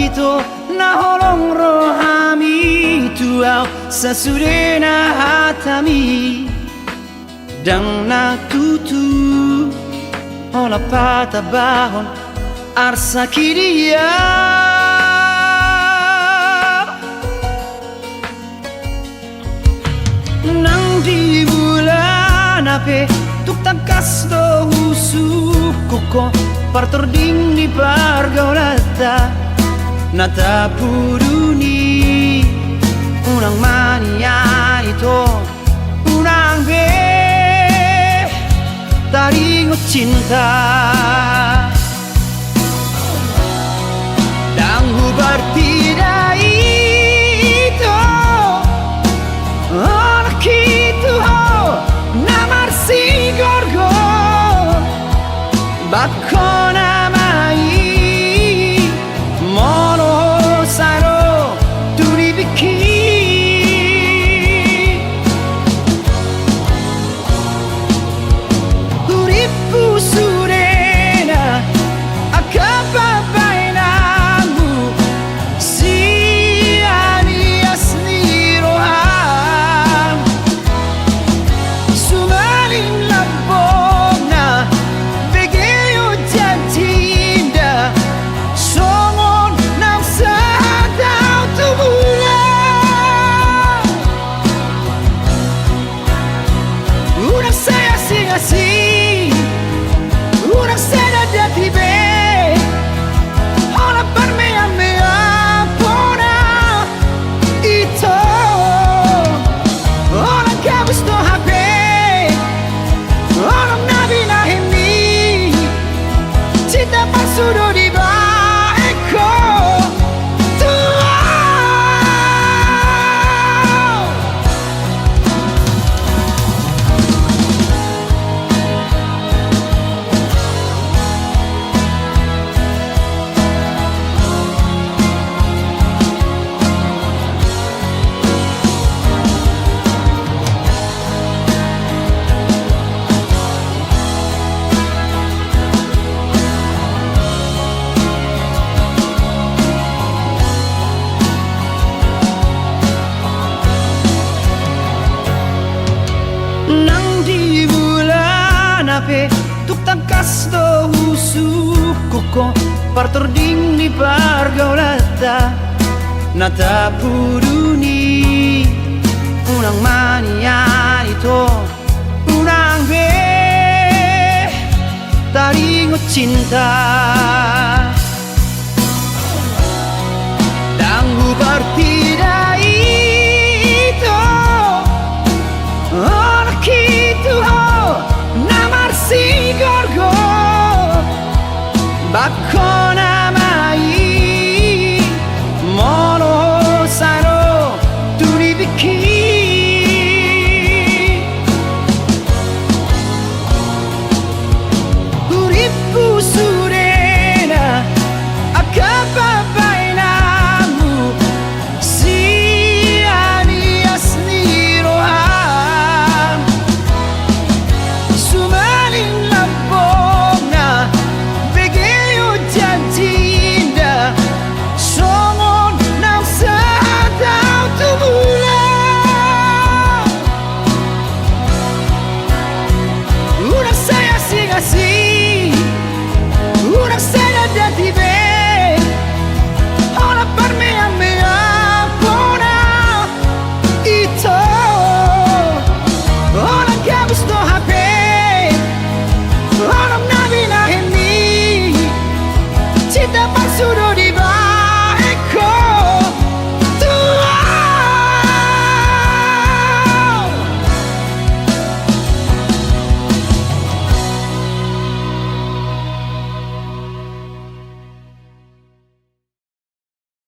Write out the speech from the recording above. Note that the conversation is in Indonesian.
ito nahulong rohami tuaw sa suri na hatami dang natutu ola patabahon arsa kiria nang di bulan ape tuk tangkas do husuko ko partording ni pargaulata nata puruni unang mania ito unang be taringot cinta dan hubar tidak itu anak itu namar si gorgo bako namai mono saro turibiki uripu surena akababainamu si alias niroham sumaling labog na begeyo jantinda songon ng sadaw tumulan unang saya sing-asing unang saya dati be ola parmea-mea pona ito ola kagusto hape ola nabinahimi cinta pasudo di baeko nang di bulan ape tuk tangkas do husuko ko partording ni pargaulata nata puruni unang mania ito unang be taringot cinta dan hubar